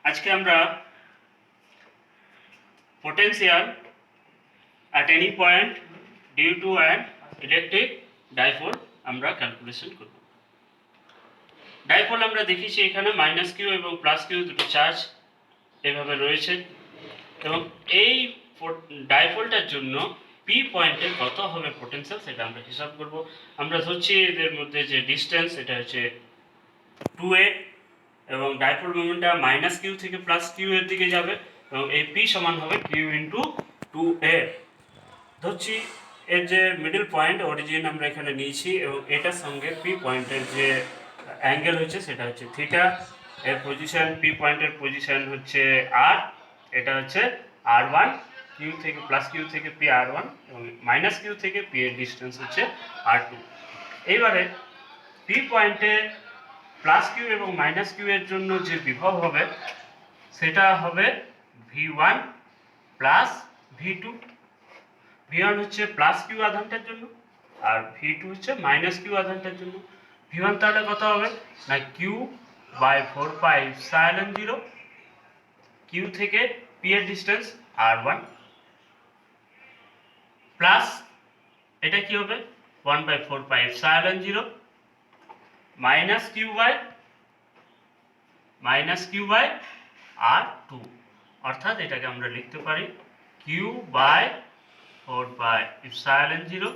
আজকে আমরা potential at any point due to an electric dipole আমরা ক্যালকুলেশন করব। ডাইপোল আমরা দেখিছি এখানে মাইনাস কিউ এবং প্লাস কিউ দুটো চার্জ এভাবে রয়েছে এবং এই ডাইপোলটার জন্য পি পয়েন্টে কত হবে পোটেনশিয়াল সেটা আমরা হিসাব করব। আমরা ধরছি এদের মধ্যে যে ডিস্টেন্স এটা হচ্ছে 2a এবং ডাইপোল মোমেন্টটা মাইনাস কিউ থেকে প্লাস কিউ এর দিকে যাবে এবং এই পি সমান হবে কিউ ইন্টু 2a। ধরছি এর যে মিডল পয়েন্ট অরিজিন আমরা এখানে নিয়েছি এবং এটার সঙ্গে পি পয়েন্টের যে অ্যাঙ্গেল হচ্ছে সেটা হচ্ছে থিটা। এর পজিশন পি পয়েন্টের পজিশন হচ্ছে আর, এটা হচ্ছে r1, কিউ থেকে প্লাস কিউ থেকে পি r1 এবং মাইনাস কিউ থেকে পি এর ডিস্টেন্স হচ্ছে r2। এইবারে পি পয়েন্টে প্লাস কিউ এবং মাইনাস কিউ এর জন্য যে বিভব হবে সেটা হবে v1 প্লাস v2। v1 হচ্ছে প্লাস কিউ আধানটার জন্য আর v2 হচ্ছে মাইনাস কিউ আধানটার জন্য। v1 তাহলে কত হবে না q by 4 pi epsilon 0, q থেকে পি এর ডিস্টেন্স r1 প্লাস এটা কি হবে 1 by 4 pi epsilon 0 minus q by r2, অর্থাৎ এটাকে আমরা লিখতে পারি q by 4 pi epsilon 0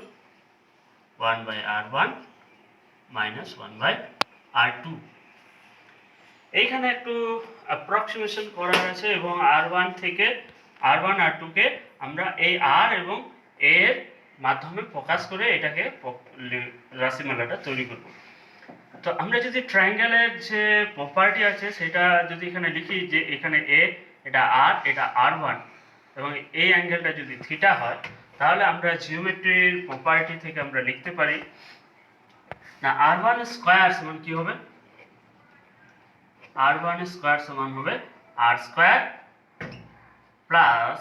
1 by r1 minus 1 by r2। এইখানে একটু অ্যাপ্রক্সিমেশন করার আছে এবং r1 থেকে r1 r2 কে আমরা এই r এবং a এর মাধ্যমে প্রকাশ করে এটাকে রাশিমালাটা তৈরি করব। তো আমরা যদি ট্রায়াঙ্গেলের যে প্রপার্টি আছে সেটা যদি এখানে লিখি যে এখানে a এটা r এটা r1 এবং এই অ্যাঙ্গেলটা যদি থিটা হয় তাহলে আমরা জিওমেট্রির প্রপার্টি থেকে আমরা লিখতে পারি না r1 স্কয়ার সমান কি হবে r1 স্কয়ার সমান হবে r square plus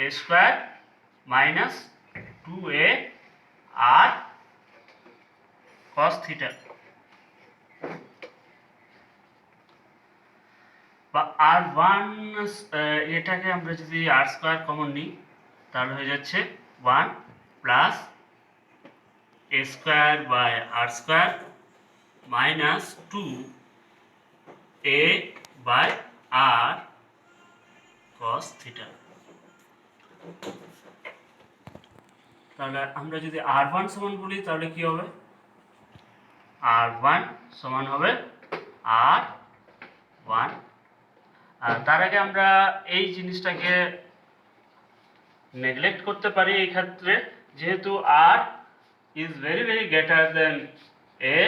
a square minus 2a r cos theta বা r1 এটাকে আমরা যদি r স্কয়ার কমন নিই তাহলে হয়ে যাচ্ছে 1 plus a square by r square minus 2a by r cos theta. তাহলে আমরা যদি r1 সমান বলি তাহলে কি হবে r1 সমান হবে r1। আর তার আগে আমরা এই জিনিসটাকে নেগলেক্ট করতে পারি এই ক্ষেত্রে যেহেতু r is very very greater than a,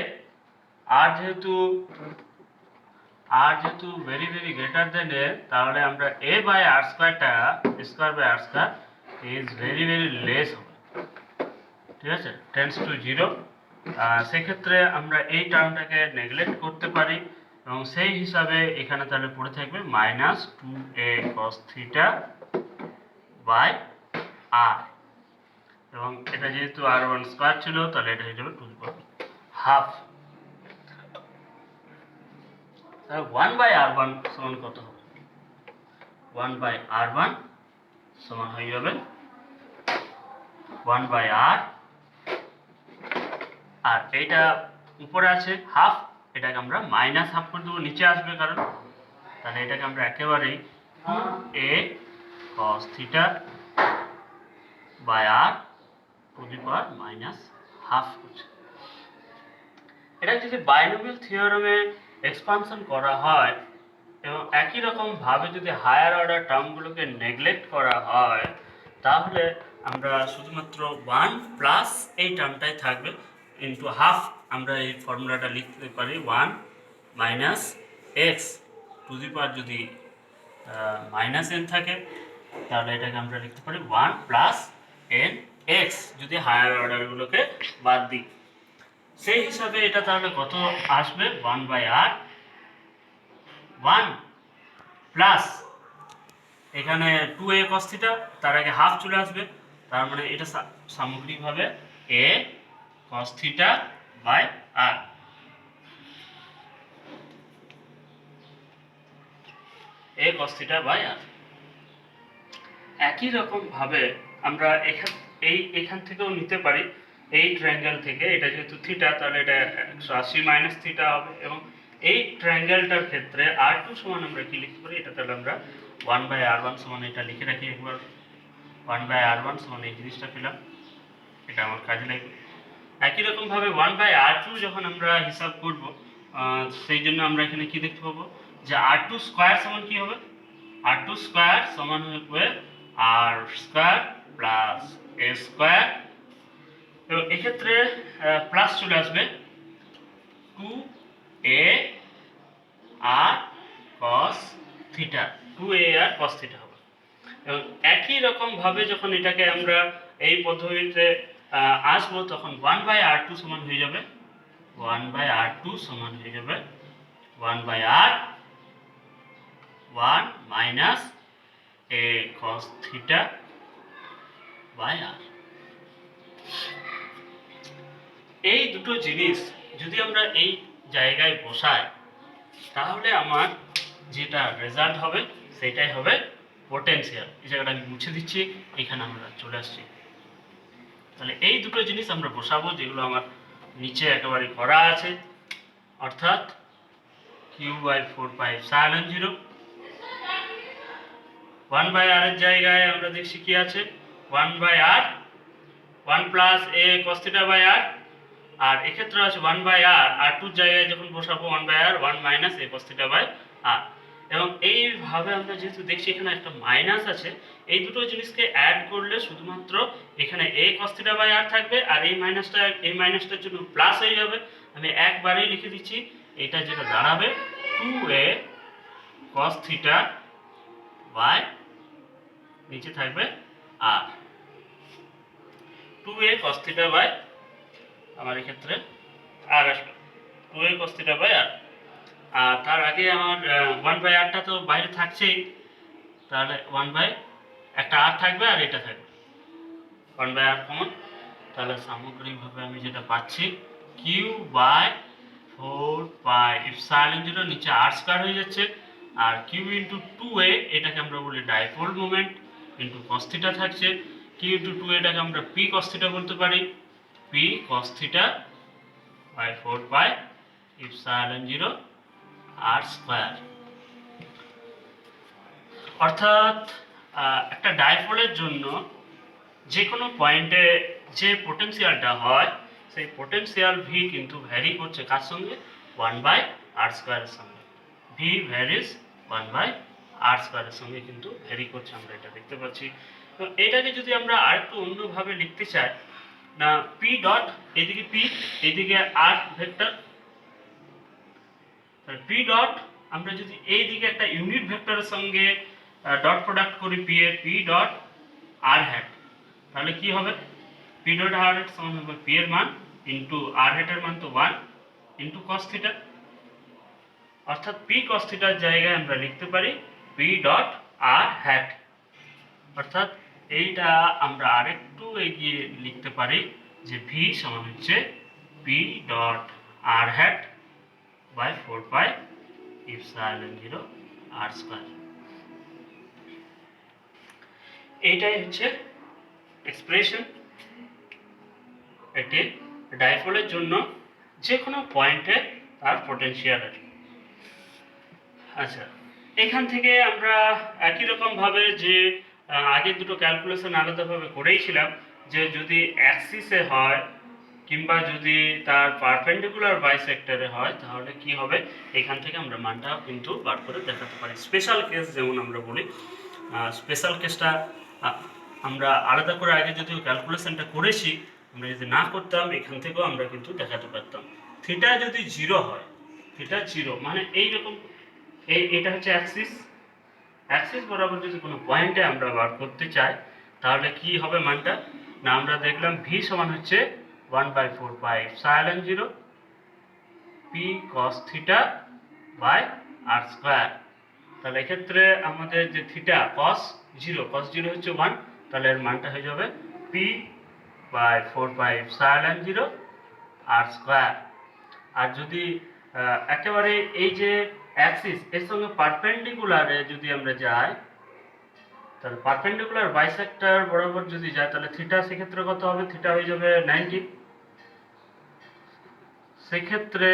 r যেহেতু very very greater than a তাহলে আমরা a বাই r স্কয়ারটা square by r square is very very less হবে, ঠিক আছে, টেন্ডস টু 0। সেক্ষেত্রে আমরা এই টার্মটাকে নেগলেক্ট করতে পারি এবং সেই হিসাবে এখানে তাহলে পড়ে থাকবে minus 2a cos theta by r এবং এটা যেহেতু r1 স্কয়ার ছিল তাহলে এটা হয়ে যাবে 2½ 1 বাই r1 সমান কত হবে 1 বাই r1 সমান হয়ে যাবে 1 বাই r আর এইটা উপরে আছে হাফ, এটাকে আমরা মাইনাস হাফ করে দেবো, নিচে আসবে কারণ, তাহলে এটাকে আমরা একেবারেই 2a cos theta by r to the power minus half করছে। এটা যদি বাইনোমিয়াল থিওরেমে এক্সপানশন করা হয় এবং একই রকম ভাবে যদি হায়ার অর্ডার টার্মগুলোকে নেগলেক্ট করা হয় তাহলে আমরা শুধুমাত্র 1 প্লাস এই টার্মটাই থাকবে ইন্টু হাফ। আমরা এই ফর্মুলাটা লিখতে পারি 1 মাইনাস এক্স টু দি পাওয়ার যদি মাইনাস এন থাকে তাহলে এটাকে আমরা লিখতে পারি 1 প্লাস এন এক্স যদি হায়ার অর্ডারগুলোকে বাদ দিই। সেই হিসাবে এটা তাহলে কত আসবে 1 বাই r 1 প্লাস এখানে 2a cos থিটা, তার আগে হাফ চলে আসবে, তার মানে এটা সামগ্রিকভাবে a cos theta by r। A cos theta by R. একই রকম ভাবে আমরা এখান থেকেও নিতে পারি, এই ট্রায়াঙ্গেল থেকে, এটা যেহেতু থিটা তাহলে এটা 180 মাইনাস থিটা হবে, এবং এই ট্রায়াঙ্গেলটার ক্ষেত্রে r2 সমান আমরা কি লিখতে পারি, এটা তাহলে আমরা 1/r1 সমান, এটা লিখে রাখি একবার, 1/r1 সমান এই জিনিসটা পেলাম, এটা আমার কাজে লাগবে। একই রকম ভাবে 1/r2 যখন আমরা হিসাব করব, সেই জন্য আমরা এখানে কি দেখতে পাবো যে r2 স্কয়ার সমান কি হবে, r2 স্কয়ার সমান হবে r square plus a square, এবং এক্ষেত্রে প্লাস চলে আসবে 2a r cos theta, 2a r cos theta হবে। এবং একই রকম ভাবে যখন এটাকে আমরা এই পদ্ধতিতে আসবো, তখন 1/r2 সমান হয়ে যাবে 1/r2 সমান হয়ে যাবে 1/r1 minus a cos theta by r। এই দুটো জিনিস যদি আমরা এই জায়গায় বসাই, তাহলে আমার যেটা রেজাল্ট হবে সেটাই হবে পোটেনশিয়াল। এই জায়গাটা আমি মুছে দিচ্ছি, এখানে আমরা চলে আসছি। তাহলে এই দুটো জিনিস আমরা বসাবো, যেগুলো আমার নিচে একেবারে করা আছে, অর্থাৎ q/4πε0 1/r এর জায়গায় আমরা দেখছি কি আছে, 1/r 1 plus a cos theta by r, আর এক্ষেত্রে আছে 1/r, r2 এর জায়গায় যখন বসাবো 1/r 1 minus a cos theta by r। এবং এইভাবে আমরা যেহেতু দেখছি এখানে একটা মাইনাস আছে, এই দুটো জিনিসকে অ্যাড করলে শুধুমাত্র এখানে a cos theta by r থাকবে, আর এই মাইনাসটার জন্য প্লাস হয়ে যাবে। আমি একবারেই লিখে দিচ্ছি, এটা যেটা দাঁড়াবে 2a cos থিটা বাই, নিচে থাকবে r, 2a cos theta by, আমার এক্ষেত্রে r আসবে 2a cos theta by r। আর তার আগে আমার 1/rটা তো বাইরে থাকছেই, তাহলে 1 একটা r থাকবে আর এটা থাকবে 1/r কমন। তাহলে সামগ্রিকভাবে আমি যেটা পাচ্ছি q/4πε0, নিচে r স্কয়ার হয়ে যাচ্ছে, আর q ইন্টু 2a, এটাকে আমরা বলি dipole moment, into cos theta থাকছে, q ইন্টু 2a এটাকে আমরা p cos থিটা বলতে পারি, p cos theta by 4πε0 r square. অর্থাৎ একটা ডাইপোলের জন্য যে কোনো পয়েন্টে যে পোটেনশিয়ালটা হয়, সেই পোটেনশিয়াল v কিন্তু ভ্যারি করছে কার সঙ্গে, 1/r স্কয়ারের সঙ্গে। v ভ্যারিজ 1/r স্কয়ারের সঙ্গে কিন্তু ভ্যারি করছে, আমরা এটা দেখতে পাচ্ছি। তো এটাকে যদি আমরা আরেকটু অন্যভাবে লিখতে চাই, না p ডট, এদিকে p এদিকে r ভেক্টর, p ডট আমরা যদি এই দিকে একটা ইউনিট ভেক্টরের সঙ্গে ডট প্রোডাক্ট করি p এর, p ডট r হ্যাট, তাহলে কি হবে, p ডট r হ্যাট সমান হবে p এর মান ইনটু r হ্যাটের মান তো 1 ইনটু cos থিটা, অর্থাৎ p cos থিটার জায়গায় আমরা লিখতে পারি p ডট r হ্যাট। অর্থাৎ এইটা আমরা আরেকটু এগিয়ে লিখতে পারি যে v সমান হচ্ছে p dot r hat by 4πε0 r square. এইটাই হচ্ছে এক্সপ্রেশন একটি ডাইপোলের জন্য যে কোনো পয়েন্টে তার পোটেনশিয়ালের। আচ্ছা, এখান থেকে আমরা একই রকমভাবে যে আগের দুটো ক্যালকুলেশন আলাদাভাবে করেইছিলাম, যে যদি অ্যাক্সিসে হয় কিংবা যদি তার পারপেন্ডিকুলার বাইসেক্টরে হয়, তাহলে কি হবে, এখান থেকে আমরা মানটা কিন্তু বার করে দেখাতে পারি। স্পেশাল কেস যেমন আমরা বলি, স্পেশাল কেসটা আমরা আলাদা করে আগে যদি ক্যালকুলেশনটা করেছি, আমরা যদি না করতাম এখান থেকেও আমরা কিন্তু দেখাতে পারতাম। থিটা যদি 0 হয়, থিটা 0 মানে এইরকম, এটা হচ্ছে অ্যাক্সিস, অ্যাক্সিস বরাবর যদি কোনো পয়েন্টে আমরা বার করতে চাই, তাহলে কি হবে মানটা, না আমরা দেখলাম v সমান হচ্ছে 1/4πε0 p cos theta by r square. তাহলে এক্ষেত্রে আমাদের যে থিটা cos 0 হচ্ছে 1, তাহলে এর মানটা হয়ে যাবে p বাই 4πε0 r স্কয়ার। আর যদি একেবারে এই যে অ্যাক্সিস এর সঙ্গে পারপেন্ডিকুলারে যদি আমরা যাই, তাহলে পারপেন্ডিকুলার বাইসেক্টর বরাবর যদি যায় তাহলে থিটা সেক্ষেত্রে কত হবে? থিটা হয়ে যাবে 90। সেক্ষেত্রে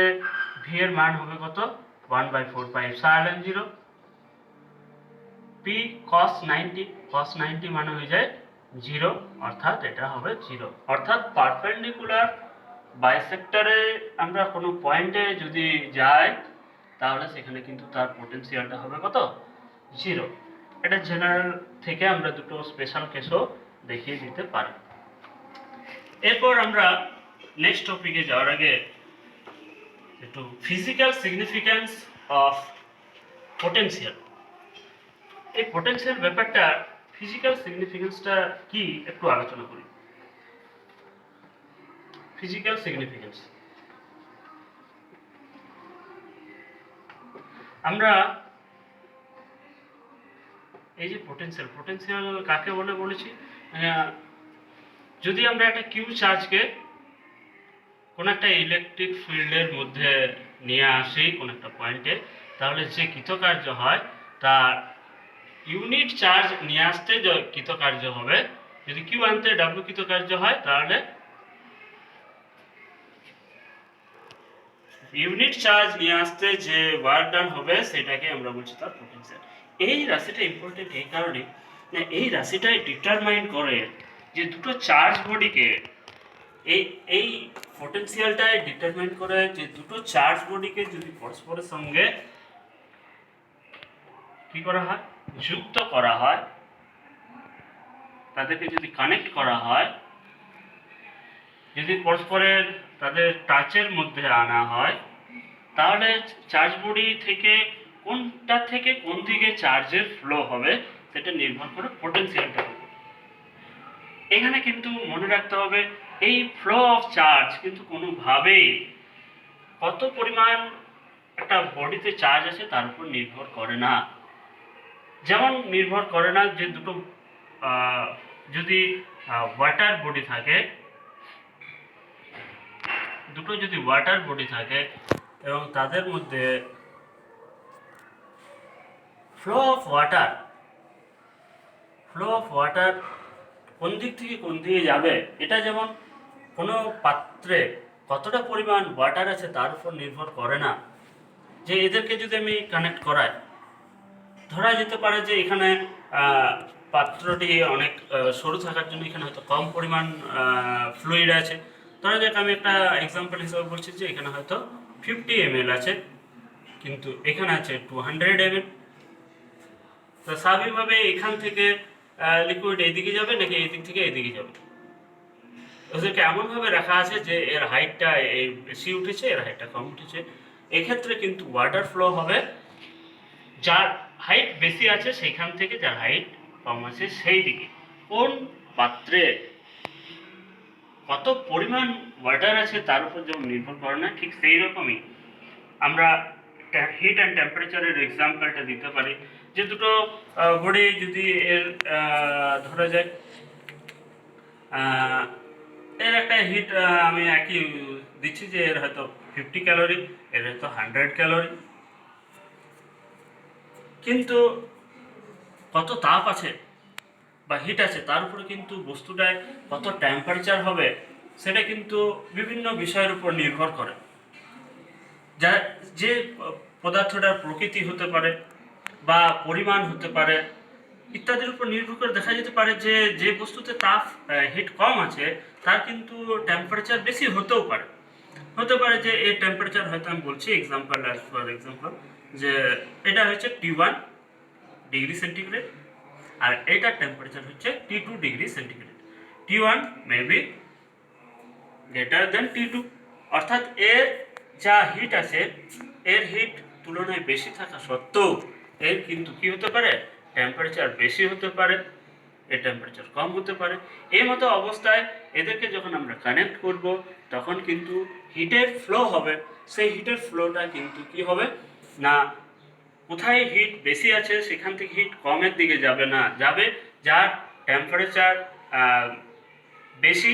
ভি এর মান হবে কত? 1/4 pi epsilon 0 P cos 90। cos 90 মানে হয়ে যায় 0, অর্থাৎ এটা হবে 0। অর্থাৎ পারপেন্ডিকুলার বাইসেক্টরে আমরা কোনো পয়েন্টে যদি যাই তাহলে সেখানে কিন্তু তার পোটেনশিয়ালটা হবে কত? 0। এটা জেনারেল থেকে আমরা দুটো স্পেশাল কেসও দেখিয়ে দিতে পারি। এরপর আমরা নেক্সট টপিকে যাওয়ার আগে একটু ফিজিক্যাল সিগনিফিক্যান্স অফ পোটেনশিয়াল, এই পোটেনশিয়াল ব্যাপারটা ফিজিক্যাল সিগনিফিক্যান্সটা কি একটু আলোচনা করি। ফিজিক্যাল সিগনিফিক্যান্স আমরা এই যে পোটেনশিয়াল কাকে বলে বলেছি, যদি আমরা একটা কিউ চার্জকে কোন একটা ইলেকট্রিক ফিল্ডের মধ্যে নিয়ে আসি কোন একটা পয়েন্টে, তাহলে যে কৃতকার্য হয় তার ইউনিট চার্জ নিয়ে আসতে যে কৃতকার্য হবে, যদি কিউ আনতে ডাব্লিউ কৃতকার্য হয় তাহলে ইউনিট চার্জ নিয়ে আসতে যে ওয়ার্ক ডান হবে সেটাকে আমরা বলছি তার পোটেনশিয়াল। এই রাশিটা ইম্পর্টেন্ট এই কারণে না, এই রাশিটাই ডিটারমাইন করে যে দুটো চার্জ বডিকে, এই পোটেনশিয়ালটাই ডিটারমাইন করে যে দুটো চার্জ বডিকে যদি পরস্পরের সঙ্গে কি করা হয়, যুক্ত করা হয়, তাদেরকে যদি কানেক্ট করা হয়, যদি পরস্পরের তাদের টাচের মধ্যে আনা হয়, তাহলে চার্জ বডি থেকে কোনটা থেকে কোন দিকে চার্জের ফ্লো হবে সেটা নির্ভর করে পোটেনশিয়ালটা হবে। এখানে কিন্তু মনে রাখতে হবে এই ফ্লো অফ চার্জ কিন্তু কোনোভাবেই কত পরিমাণ একটা বডিতে চার্জ আছে তার উপর নির্ভর করে না। যেমন নির্ভর করে না যে দুটো যদি ওয়াটার বডি থাকে, দুটো যদি ওয়াটার বডি থাকে এবং তাদের মধ্যে ফ্লো অফ ওয়াটার কোন দিক থেকে কোন দিকে যাবে, এটা যেমন কোনো পাত্রে কতটা পরিমাণ ওয়াটার আছে তার উপর নির্ভর করে না। যে এদেরকে যদি আমি কানেক্ট করাই, ধরা যেতে পারে যে এখানে পাত্রটি অনেক সরু থাকার জন্য এখানে হয়তো কম পরিমাণ ফ্লুইড আছে। ধরা যাক আমি একটা এক্সাম্পল হিসেবে বলছি যে এখানে হয়তো 50 ml আছে, কিন্তু এখানে আছে 200 ml। তো স্বাভাবিকভাবে এখান থেকে লিকুইড এইদিকে যাবে নাকি এই দিক থেকে এইদিকে যাবে? ওদেরকে এমনভাবে রাখা আছে যে এর হাইটটা বেশি উঠেছে, এর হাইটটা কম উঠেছে। এক্ষেত্রে কিন্তু ওয়াটার ফ্লো হবে যার হাইট বেশি আছে সেইখান থেকে যার হাইট কম আছে সেই দিকে। কোন পাত্রে কত পরিমাণ ওয়াটার আছে তার উপর যেমন নির্ভর করে না, ঠিক সেই রকমই আমরা হিট অ্যান্ড টেম্পারেচারের এক্সাম্পলটা দিতে পারি। যে দুটো বডি যদি এর ধরা যায় এর একটা হিট আমি একই দিচ্ছি যে এর হয়তো 50 ক্যালোরি, এর হয়তো 100 ক্যালোরি, কিন্তু কত তাপ আছে বা হিট আছে তার উপরে কিন্তু বস্তুটায় কত টেম্পারেচার হবে সেটা কিন্তু বিভিন্ন বিষয়ের উপর নির্ভর করে। যা যে পদার্থটার প্রকৃতি হতে পারে বা পরিমাণ হতে পারে ইত্যাদির উপর নির্ভর করে দেখা যেতে পারে যে যে বস্তুতে তাপ হিট কম আছে তার কিন্তু টেম্পারেচার বেশি হতেও পারে। হতে পারে যে এর টেম্পারেচার হয়তো আমি বলছি এক্সাম্পল ফর এক্সাম্পল যে এটা হচ্ছে T1 ডিগ্রি সেন্টিগ্রেড আর এটার টেম্পারেচার হচ্ছে T2 degree centigrade. T1 may be greater than T2, অর্থাৎ এর যা হিট আছে এর হিট তুলনায় বেশি থাকা সত্ত্বেও এর কিন্তু কি হতে পারে, টেম্পারেচার বেশি হতে পারে, এর টেম্পারেচার কম হতে পারে। এই মতো অবস্থায় এদেরকে যখন আমরা কানেক্ট করব তখন কিন্তু হিটের ফ্লো হবে। সেই হিটের ফ্লোটা কিন্তু কি হবে না, কোথায় হিট বেশি আছে সেখান থেকে হিট কমের দিকে যাবে না, যাবে যার টেম্পারেচার বেশি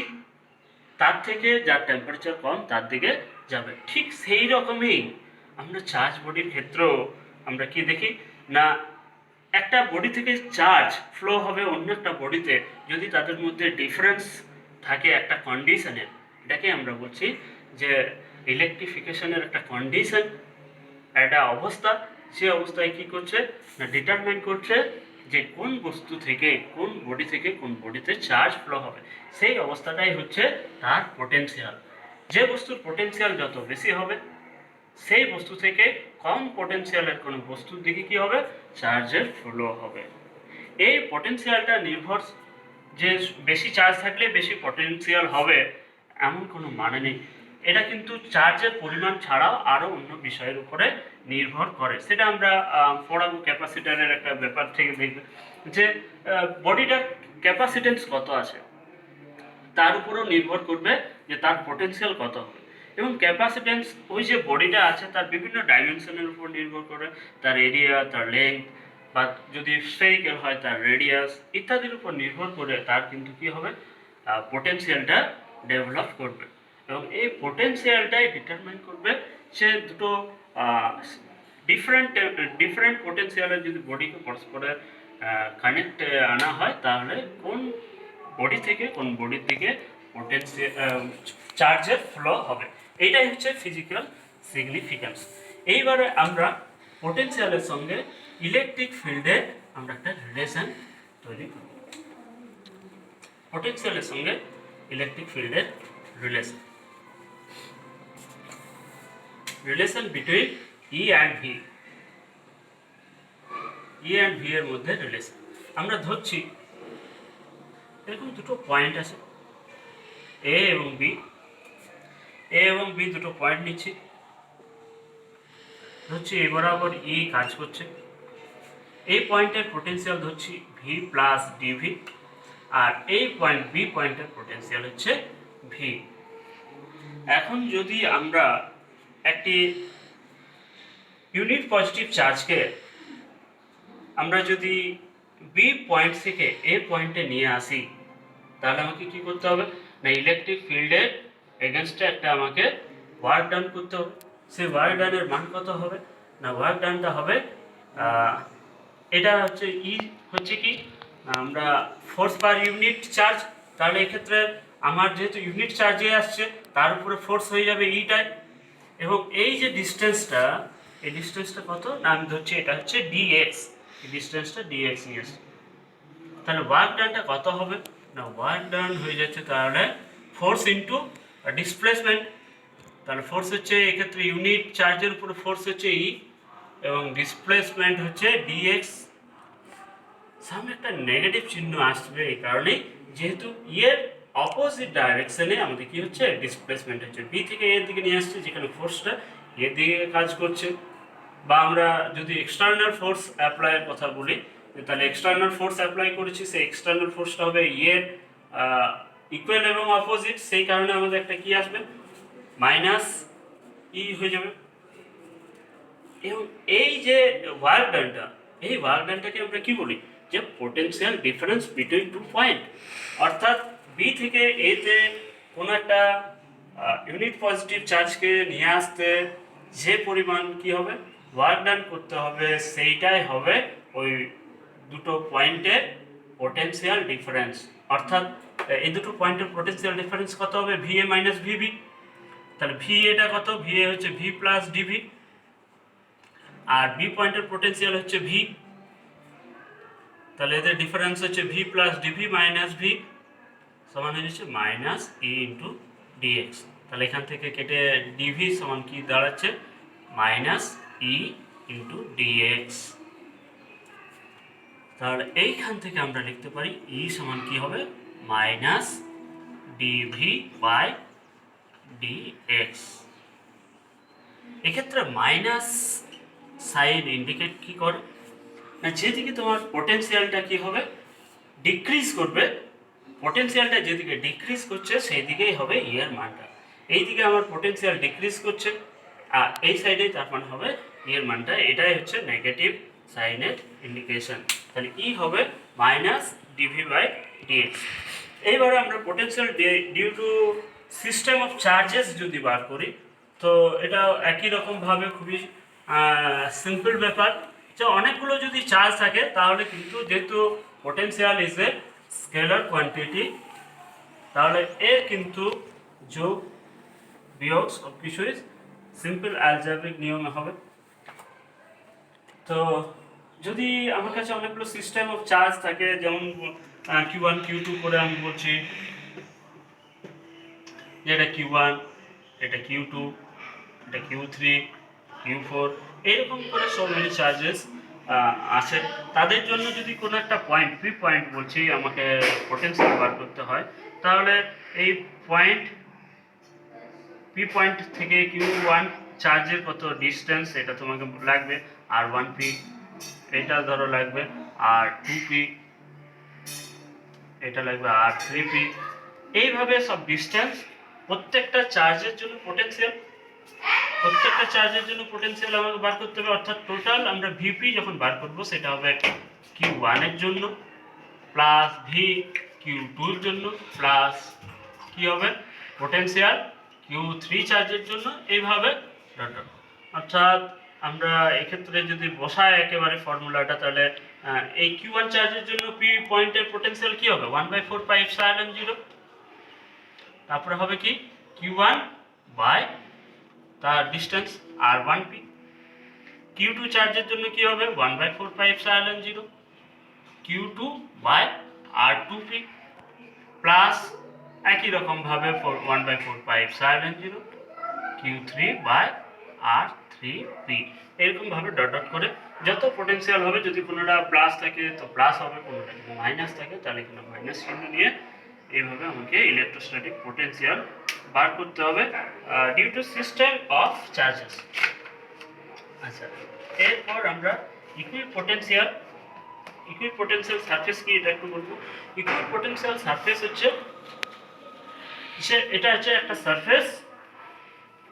তার থেকে যার টেম্পারেচার কম তার দিকে যাবে। ঠিক সেই রকমই আমরা চার্জ বডির ক্ষেত্রেও আমরা কি দেখি না, একটা বডি থেকে চার্জ ফ্লো হবে অন্য একটা বডিতে যদি তাদের মধ্যে ডিফারেন্স থাকে একটা কন্ডিশনের, এটাকে আমরা বলছি যে ইলেকট্রিফিকেশনের একটা কন্ডিশন, একটা অবস্থা। সে অবস্থায় কি করছে না, ডিটারমাইন করছে যে কোন বস্তু থেকে কোন বডি থেকে কোন বডিতে চার্জ ফ্লো হবে। সেই অবস্থাটাই হচ্ছে তার পোটেনশিয়াল। যে বস্তুর পোটেনশিয়াল যত বেশি হবে সেই বস্তু থেকে কম পোটেনশিয়ালের কোনো বস্তুর দিকে কি হবে, চার্জের ফ্লো হবে। এই পোটেনশিয়ালটা নির্ভর, যে বেশি চার্জ থাকলে বেশি পোটেনশিয়াল হবে এমন কোনো মানে নেই। এটা কিন্তু চার্জের পরিমাণ ছাড়াও আরও অন্য বিষয়ের উপরে নির্ভর করে। সেটা আমরা পড়াবো ক্যাপাসিটারের একটা ব্যাপার থেকে দেখবে যে বডিটার ক্যাপাসিটেন্স কত আছে তার উপরও নির্ভর করবে যে তার পোটেনশিয়াল কত হবে। এবং ক্যাপাসিটেন্স ওই যে বডিটা আছে তার বিভিন্ন ডাইমেনশনের উপর নির্ভর করে, তার এরিয়া, তার লেন্থ, বা যদি স্ফেরিক্যাল হয় তার রেডিয়াস ইত্যাদির উপর নির্ভর করে তার কিন্তু কি হবে, পোটেনশিয়ালটা ডেভেলপ করবে। এবং এই পোটেনশিয়ালটাই ডিটারমাইন করবে সে দুটো ডিফারেন্ট পোটেনশিয়ালের যদি বডিকে পরস্পরে কানেক্ট আনা হয় তাহলে কোন বডি থেকে কোন বডির দিকে পোটেনশিয়াল চার্জের ফ্লো হবে। এইটাই হচ্ছে ফিজিক্যাল সিগনিফিক্যান্স। এইবারে আমরা পোটেনশিয়ালের সঙ্গে ইলেকট্রিক ফিল্ডে আমরা একটা রিলেশন তৈরি করব। পোটেনশিয়ালের সঙ্গে ইলেকট্রিক ফিল্ডের relation between E and V, E and V এর মধ্যে রিলেশন আমরা ধরছি এরকম দুটো পয়েন্ট আছে এ এবং বি। এ এবং বি দুটো পয়েন্ট নিচ্ছি, ধরছি এ বরাবর ই কাজ করছে। এই পয়েন্টের পোটেনশিয়াল ধরছি ভি প্লাস ডিভি, আর এই পয়েন্ট বি পয়েন্টের পোটেনশিয়াল হচ্ছে ভি। এখন যদি আমরা একটি ইউনিট পজিটিভ চার্জকে আমরা যদি বি পয়েন্ট থেকে এ পয়েন্টে নিয়ে আসি তাহলে আমাকে কি করতে হবে না, ইলেকট্রিক ফিল্ডের এগেনস্টে একটা আমাকে ওয়ার্ক ডান করতে হবে। সেই ওয়ার্ক ডানের মান কত হবে না, ওয়ার্ক ডানটা হবে এটা হচ্ছে ই হচ্ছে কি আমরা ফোর্স পার ইউনিট চার্জ। তাহলে এক্ষেত্রে আমার যেহেতু ইউনিট চার্জে আসছে তার উপরে ফোর্স হয়ে যাবে ইটাই। এবং এই যে ডিস্টেন্সটা, এই ডিস্টেন্সটা কত না, আমি ধরছি এটা হচ্ছে ডিএক্স, এই ডিস্টেন্সটা ডিএক্স নিয়ে আসছে। তাহলে ওয়ার্ক ডানটা কত হবে না, ওয়ার্ক ডান হয়ে যাচ্ছে তাহলে ফোর্স ইন্টু ডিসপ্লেসমেন্ট। তাহলে ফোর্স হচ্ছে এক্ষেত্রে ইউনিট চার্জের উপরে ফোর্স হচ্ছে ই এবং ডিসপ্লেসমেন্ট হচ্ছে ডিএক্স। সামনে একটা নেগেটিভ চিহ্ন আসবে এই কারণেই যেহেতু এর অপোজিট ডাইরেকশনে আমাদের কি হচ্ছে ডিসপ্লেসমেন্ট হচ্ছে, বি থেকে এর দিকে নিয়ে আসছে যেখানে ফোর্সটা এর দিকে কাজ করছে। বা আমরা যদি এক্সটার্নাল ফোর্স অ্যাপ্লাইয়ের কথা বলি তাহলে এক্সটার্নাল ফোর্স অ্যাপ্লাই করেছি, সেই এক্সটার্নাল ফোর্সটা হবে এর ইকুয়াল এবং অপোজিট, সেই কারণে আমাদের একটা কি আসবে মাইনাস ই হয়ে যাবে। এবং এই যে ওয়ার্ক ডানটা, এই ওয়ার্ক ডানটাকে আমরা কি বলি যে potential difference between two point. অর্থাৎ বি থেকে এতে কোনো একটা ইউনিট পজিটিভ চার্জকে নিয়ে আসতে যে পরিমাণ কি হবে ওয়ার্ক ডান করতে হবে সেইটাই হবে ওই দুটো পয়েন্টের পোটেনশিয়াল ডিফারেন্স। অর্থাৎ এই দুটো পয়েন্টের পোটেনশিয়াল ডিফারেন্স কত হবে ভি এ মাইনাস ভিবি। তাহলে ভি এটা কত, ভি এ হচ্ছে ভি প্লাস ডিভি, আর বি পয়েন্টের পোটেনশিয়াল হচ্ছে ভি। তাহলে এদের ডিফারেন্স হচ্ছে V plus dV minus V সমান হয়ে যাচ্ছে মাইনাস ই ইন্টু ডিএক্স। তাহলে এখান থেকে কেটে ডিভি সমান কি দাঁড়াচ্ছে মাইনাস ই ইন্টু ডিএক্স। তাহলে এইখান থেকে আমরা লিখতে পারি ই সমান কি হবে মাইনাস ডিভি বাই ডিএক্স। এক্ষেত্রে মাইনাস সাইন ইন্ডিকেট কি করে না, যেদিকে তোমার পোটেনশিয়ালটা কি হবে ডিক্রিজ করবে, পোটেনশিয়ালটা যেদিকে ডিক্রিজ করছে সেই দিকেই হবে ই এর মানটা। এইদিকে আমার পোটেনশিয়াল ডিক্রিজ করছে আর এই সাইডেই তার মানে হবে ই এর মানটা, এটাই হচ্ছে নেগেটিভ সাইনের ইন্ডিকেশন। তাহলে ই হবে মাইনাস ডিভি বাই ডিএক্স। এইবারে আমরা potential due to system of charges যদি বার করি তো এটা একই রকমভাবে খুবই সিম্পল ব্যাপার, যে অনেকগুলো যদি চার্জ থাকে তাহলে কিন্তু যেহেতু potential is a scalar quantity, তাহলে এর কিন্তু যোগ বিয়োগ সব কিছুই সিম্পল অ্যালজেব্রিক নিয়মে হবে। তো যদি আমার কাছে অনেকগুলো সিস্টেম অফ চার্জ থাকে, যেমন Q1 Q2 করে আমি বলছি যে এটা Q1, এটা Q2, এটা Q3, Q4, এইরকম করে সব মেনি চার্জেস আছে। তাদের জন্য যদি কোনো একটা পয়েন্ট পি পয়েন্ট বলছি আমাকে পোটেনশিয়াল বার করতে হয়, তাহলে এই পয়েন্ট পি পয়েন্ট থেকে Q1 চার্জের কত ডিস্টেন্স এটা তোমাকে লাগবে, আর 1p এটা ধরো লাগবে, আর 2p এটা লাগবে, আর 3p। এইভাবে সব ডিস্টেন্স প্রত্যেকটা চার্জের জন্য পোটেনশিয়াল আমাকে বার করতে হবে। অর্থাৎ টোটাল আমরা ভিপি যখন বার করব সেটা হবে Q1 এর জন্য প্লাস ভি Q2 এর জন্য প্লাস কি হবে পোটেনশিয়াল Q3 চার্জের জন্য, এইভাবে অর্থাৎ আমরা এক্ষেত্রে যদি বসাই একেবারে ফর্মুলাটা, তাহলে এই Q1 চার্জের জন্য পি পয়েন্টের পোটেনশিয়াল কি হবে 1/4 পাই এপসাইলন 0, তারপরে হবে কি Q1 বাই তার ডিস্টেন্স আর 1p। Q2 চার্জের জন্য কি হবে 1/4 pi epsilon 0 Q2 by r 2p plus একই রকম ভাবে 1/4 pi epsilon 0 Q3 by R 3p। এরকম ভাবে ডট ডট করে যত পোটেনশিয়াল হবে, যদি কোনোটা প্লাস থাকে তো প্লাস হবে, কোনোটা যদি মাইনাস থাকে তাহলে কোনো মাইনাস চিহ্ন নিয়ে এইভাবে আমাকে ইলেকট্রোস্ট্যাটিক পোটেনশিয়াল বার করতে হবে due to system of charges. আচ্ছা, এরপর আমরা ইকুইপোটেনশিয়াল সারফেস কি এটা একটু বলবো। ইকুইপোটেনশিয়াল সারফেস হচ্ছে এটা হচ্ছে একটা সারফেস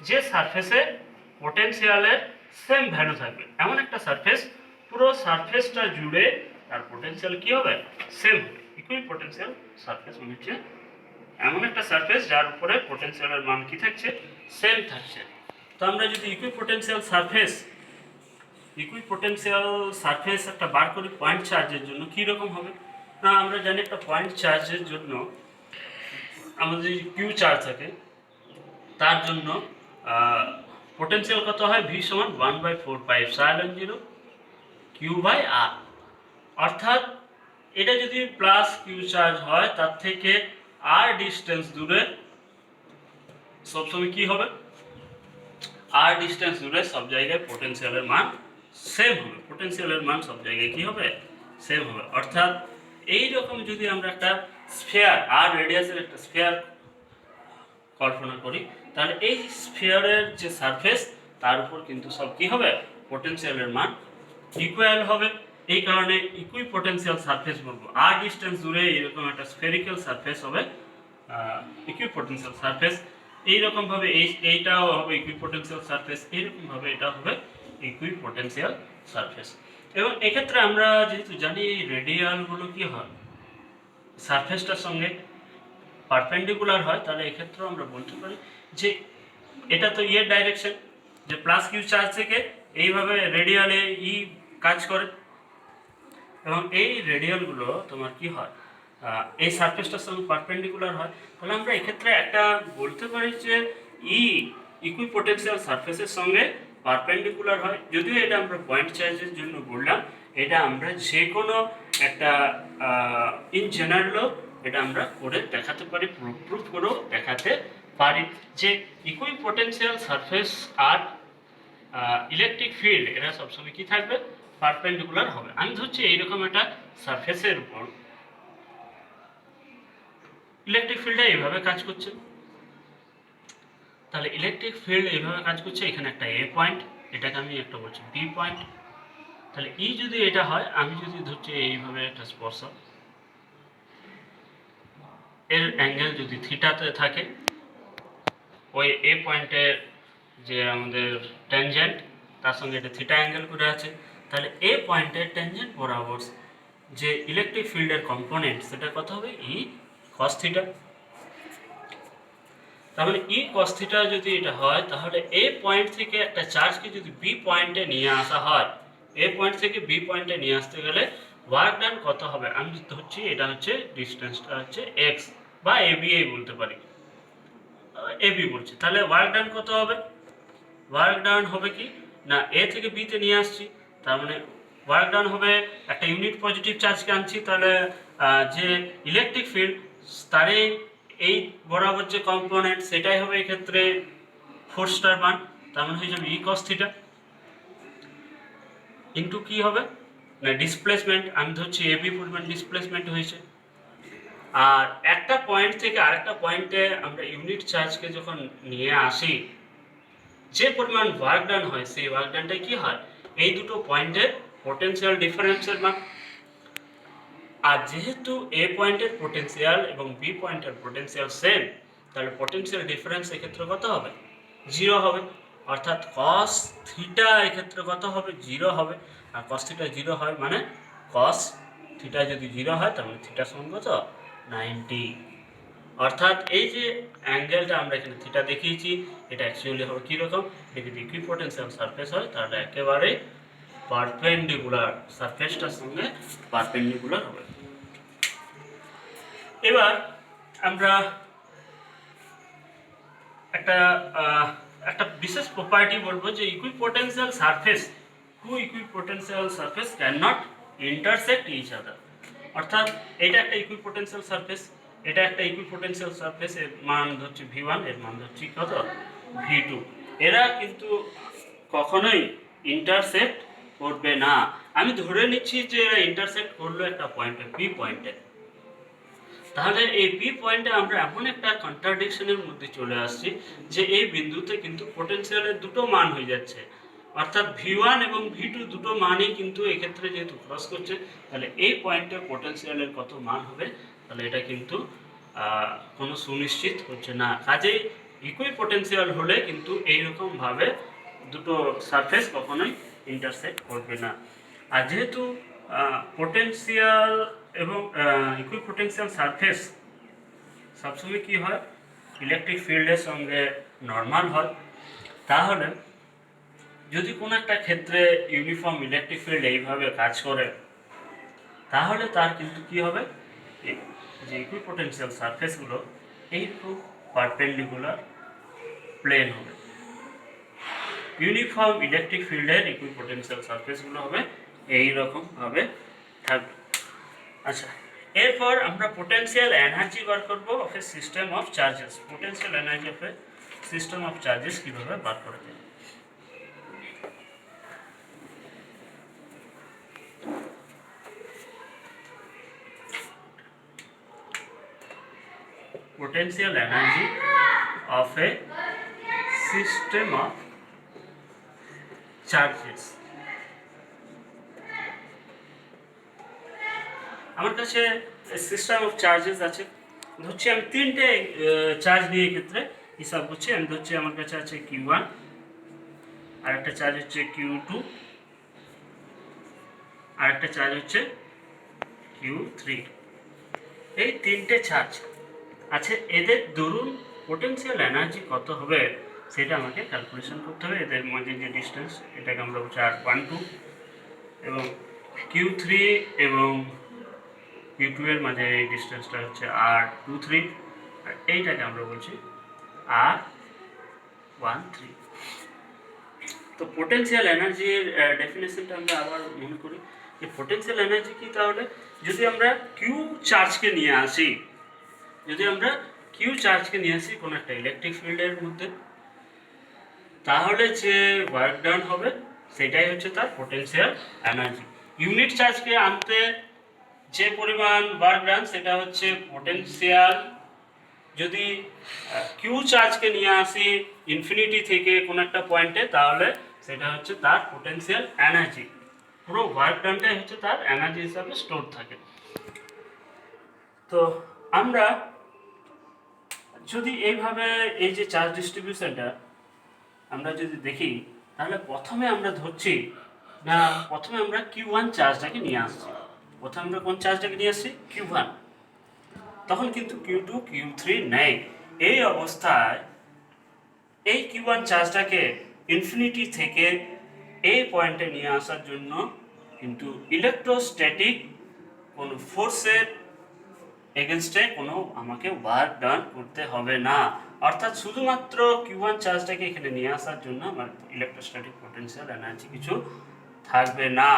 যে সারফেসে পোটেনশিয়ালের সেম ভ্যালু থাকবে, এমন একটা সারফেস পুরো সারফেসটা জুড়ে তার পোটেনশিয়াল কি হবে সেম হবে। ইকুইপোটেনশিয়াল সারফেস মানে হচ্ছে এমন একটা সারফেস যার উপরে পোটেনশিয়ালের মান কি থাকছে সেম থাকছে। তো আমরা যদি ইকুইপোটেনশিয়াল সারফেস একটা বার করি পয়েন্ট চার্জের জন্য কি রকম হবে না, আমরা জানি একটা পয়েন্ট চার্জের জন্য আমাদের যদি কিউ চার্জ থাকে তার জন্য পোটেনশিয়াল কত হয় ভি সমান 1/4 পাই এপসাইলন 0 কিউ বাই আর। অর্থাৎ এটা যদি প্লাস কিউ চার্জ হয় তার থেকে আর ডিস্টেন্স দূরে সবসময় কি হবে, আর ডিস্টেন্স দূরে সব জায়গায় পোটেনশিয়ালের মান সেম হবে, পোটেনশিয়ালের মান সব জায়গায় কি হবে সেম হবে। অর্থাৎ এই রকম যদি আমরা একটা স্ফিয়ার আর রেডিয়াসের একটা স্ফিয়ার কল্পনা করি, তাহলে এই স্ফিয়ারের যে সারফেস তার উপর কিন্তু সব কি হবে পোটেনশিয়ালের মান ইকুয়াল হবে। এই কারণে ইকুইপোটেনশিয়াল সারফেস বলবো। আর ডিস্টেন্স দূরে এরকম একটা স্ফেরিক্যাল সারফেস হবে ইকুইপোটেনশিয়াল সারফেস। এইরকম ভাবে এইটাও হবে ইকুইপোটেনশিয়াল সারফেস, এইরকম ভাবে এটা হবে ইকুইপোটেনশিয়াল সারফেস। এবং এক্ষেত্রে আমরা যেহেতু জানি এই রেডিয়ালগুলো কি হয় সারফেসটার সঙ্গে পারপেন্ডিকুলার হয়, তাহলে এক্ষেত্রেও আমরা বলতে পারি যে এটা তো ইয়ের ডাইরেকশন, যে প্লাস কিউ চার্জ থেকে এইভাবে রেডিয়ালে ই কাজ করে, এবং এই রেডিয়ালগুলো তোমার কি হয় এই সারফেসটার সঙ্গে পারপেন্ডিকুলার হয়। তাহলে আমরা এক্ষেত্রে একটা বলতে পারি যে ইকুইপোটেনশিয়াল সারফেসের সঙ্গে পারপেন্ডিকুলার হয়। যদিও এটা আমরা পয়েন্ট চার্জের জন্য বললাম, এটা আমরা যে কোনো একটা ইন জেনারেলও এটা আমরা করে দেখাতে পারি, প্রুফ করেও দেখাতে পারি যে ইকুইপোটেনশিয়াল সারফেস আর ইলেকট্রিক ফিল্ড এরা সবসময় কি থাকবে পারপেন্ডিকুলার হবে। আমি ধরছি এইরকম একটা সারফেসের উপর ইলেকট্রিক ফিল্ডটা এইভাবে কাজ করছে, তাহলে ইলেকট্রিক ফিল্ড এইভাবে কাজ করছে। এখানে একটা এ পয়েন্ট, এটাকে আমি একটা বলছি বি পয়েন্ট। তাহলে ই যদি এটা হয়, আমি যদি ধরছি এইভাবে একটা স্পর্শক, এর অ্যাঙ্গেল যদি থিটাতে থাকে, ওই এ পয়েন্টের যে আমাদের ট্যানজেন্ট তার সঙ্গে এটা থিটা অ্যাঙ্গেল করে আছে, তাহলে এ পয়েন্টের ট্যানজেন্ট বরাবর যে ইলেকট্রিক ফিল্ডের কম্পোনেন্ট সেটা কত হবে ই কস থিটা। তাহলে ই কস থিটা যদি এটা হয়, তাহলে এ পয়েন্ট থেকে একটা চার্জকে যদি বি পয়েন্টে নিয়ে আসা হয়, এ পয়েন্ট থেকে বি পয়েন্টে নিয়ে আসতে গেলে ওয়ার্ক ডান কত হবে? আমি ধরছি এটা হচ্ছে ডিস্টেন্সটা হচ্ছে এক্স বা এবি বলতে পারি, এবি বলছি। তাহলে ওয়ার্ক ডান কত হবে? ওয়ার্ক ডান হবে কি না, এ থেকে বিতে নিয়ে আসছি, তার মানে ওয়ার্ক ডান হবে একটা ইউনিট পজিটিভ চার্জকে আনছি, তাহলে যে ইলেকট্রিক ফিল্ড তারই এই বরাবর যে কম্পোনেন্ট সেটাই হবে এক্ষেত্রে ফোর্সটার মান, তার মানে হয়ে যাবে ই কস থিটা ইন্টু কি হবে না ডিসপ্লেসমেন্ট, আমি ধরছি এবি পরিমাণ ডিসপ্লেসমেন্ট হয়েছে। আর একটা পয়েন্ট থেকে আরেকটা পয়েন্টে আমরা ইউনিট চার্জকে যখন নিয়ে আসি, যে পরিমাণ ওয়ার্ক ডান হয় সেই ওয়ার্ক ডানটাই কি হয়? এই দুটো পয়েন্টের পোটেনশিয়াল ডিফারেন্সের মান। আর যেহেতু এ পয়েন্টের পোটেনশিয়াল এবং বি পয়েন্টের পোটেনশিয়াল সেম, তাহলে পোটেনশিয়াল ডিফারেন্স এক্ষেত্রে কত হবে? 0 হবে। অর্থাৎ কস থিটা এক্ষেত্রে কত হবে? 0 হবে। আর কস থিটা 0 হয় মানে কস থিটা যদি 0 হয় তার মানে থিটা সমান কত? 90। অর্থাৎ এই যে অ্যাঙ্গেলটা আমরা এখানে থিটা দেখিয়েছি, এটা অ্যাকচুয়ালি হবে কীরকম? যদি ইকুইপোটেনশিয়াল সারফেস হয় তাহলে একেবারে পারপেন্ডিকুলার, সারফেসটার সঙ্গে পারপেন্ডিকুলার হবে। এবার আমরা একটা একটা বিশেষ প্রপার্টি বলবো যে equipotential surface, two equipotential surface can not intersect each other. অর্থাৎ এটা একটা ইকুইপোটেনশিয়াল সারফেস, এটা একটা ইকুইপোটেনশিয়াল সারফেস, এর মান ধরছি ভি1, এর মান ধরছি কত? ভি2। এরা কিন্তু কখনোই ইন্টারসেক্ট করবে না। আমি ধরে নিচ্ছি যে এরা ইন্টারসেক্ট করলো একটা পয়েন্টে, পি পয়েন্টে। তাহলে এই পি পয়েন্টে আমরা এমন একটা কন্ট্রাডিকশনের মধ্যে চলে আসছি যে এই বিন্দুতে কিন্তু পোটেনশিয়ালের দুটো মান হয়ে যাচ্ছে, অর্থাৎ ভি1 এবং ভি2 দুটো মানই কিন্তু এক্ষেত্রে যেহেতু ক্রস করছে, তাহলে এই পয়েন্টে পোটেনশিয়ালের কত মান হবে? তাহলে এটা কিন্তু কোনো সুনিশ্চিত হচ্ছে না। কাজেই ইকুইপোটেনশিয়াল হলে কিন্তু এইরকমভাবে দুটো সারফেস কখনোই ইন্টারসেক্ট করবে না। আর যেহেতু পোটেনশিয়াল এবং ইকুইপোটেনশিয়াল সারফেস সবসময় কি হয়? ইলেকট্রিক ফিল্ডের সঙ্গে নর্মাল হয়। তাহলে যদি কোনো একটা ক্ষেত্রে ইউনিফর্ম ইলেকট্রিক ফিল্ড এইভাবে কাজ করে, তাহলে তার কিন্তু কি হবে? যে ইকুইপোটেনশিয়াল সারফেসগুলো এইরকম পারপেন্ডিকুলার প্লেন হবে। ইউনিফর্ম ইলেকট্রিক ফিল্ডের ইকুইপোটেনশিয়াল সারফেসগুলো হবে এইরকম ভাবে থাকবে। আচ্ছা, এরপর আমরা পোটেনশিয়াল এনার্জি বার করব of a system of charges. Potential energy of a system of charges কিভাবে বার করা যায়? Potential energy of a system of charges. আমার কাছে সিস্টেম অফ চার্জেস আছে, ধরছি আমি তিনটে চার্জ নিয়ে ক্ষেত্রে হিসাব করছি। আমি ধরছি আমার কাছে আছে Q1, আর একটা চার্জ হচ্ছে Q2, আর একটা চার্জ হচ্ছে Q3। এই তিনটে চার্জ আছে, এদের দরুন পোটেনশিয়াল এনার্জি কত হবে সেটা আমাকে ক্যালকুলেশন করতে হবে। এদের মধ্যে যে ডিস্টেন্স, এটাকে আমরা বলছি R12, এবং Q3 এবং Q2 এর মাঝে এই ডিস্টেন্সটা হচ্ছে R23, আর এইটাকে আমরা বলছি R13। তো পোটেনশিয়াল এনার্জির ডেফিনেশনটা আমরা আবার মনে করি যে পোটেনশিয়াল এনার্জি কি? তাহলে যদি আমরা কিউ চার্জকে নিয়ে আসি, কোনো একটা ইলেকট্রিক ফিল্ডের মধ্যে, তাহলে যে ওয়ার্ক ডান হবে সেটাই হচ্ছে তার পোটেনশিয়াল এনার্জি। ইউনিট চার্জকে আনতে যে পরিমাণ ওয়ার্ক ডান সেটা হচ্ছে পোটেনশিয়াল। যদি কিউ চার্জকে নিয়ে আসি ইনফিনিটি থেকে কোনো একটা পয়েন্টে, তাহলে সেটা হচ্ছে তার পোটেনশিয়াল এনার্জি। পুরো ওয়ার্ক ডানটাই হচ্ছে তার এনার্জি হিসাবে স্টোর থাকে। তো আমরা যদি এইভাবে এই যে চার্জ ডিস্ট্রিবিউশনটা আমরা যদি দেখি, তাহলে প্রথমে আমরা ধরছি না, প্রথমে আমরা Q1 চার্জটাকে নিয়ে আসছি। প্রথমে আমরা কোন চার্জটাকে নিয়ে আসছি? Q1। তখন কিন্তু Q2 Q3 নেই। এই অবস্থায় এই কিউ1 চার্জটাকে ইনফিনিটি থেকে এই পয়েন্টে নিয়ে আসার জন্য কিন্তু ইলেকট্রোস্ট্যাটিক কোনো ফোর্সের এগেনস্টে কোনো আমাকে ওয়ার্ক ডান করতে হবে না, অর্থাৎ শুধুমাত্র কিউ1 চার্জটাকে এখানে নিয়ে আসার জন্য আমার ইলেকট্রোস্ট্যাটিক পোটেনশিয়াল এনার্জি কিছু থাকবে না।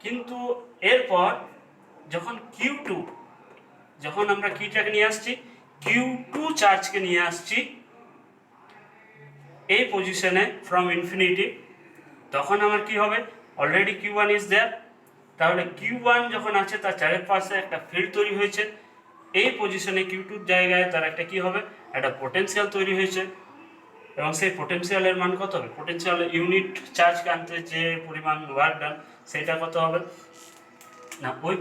কিন্তু এরপর যখন কিউ2, যখন আমরা কিটাকে নিয়ে আসছি, কিউ2 চার্জকে নিয়ে আসছি এই পজিশনে ফ্রম ইনফিনিটি, তখন আমার কি হবে, অলরেডি কিউ1 ইজ দেয়ার, তাহলে কিউ1 যখন আছে তার চারিপাশে একটা ফিল্ড তৈরি হয়েছে, এই পজিশনে কিউ2 জায়গায় তার একটা কি হবে, একটা পোটেনশিয়াল তৈরি হয়েছে, এবং সেই পোটেনশিয়ালের মান কত হবে, পোটেনশিয়াল ইউনিট চার্জকে আনতে যে পরিমাণ ওয়ার্ক ডান সেটা কত হবে না, ওই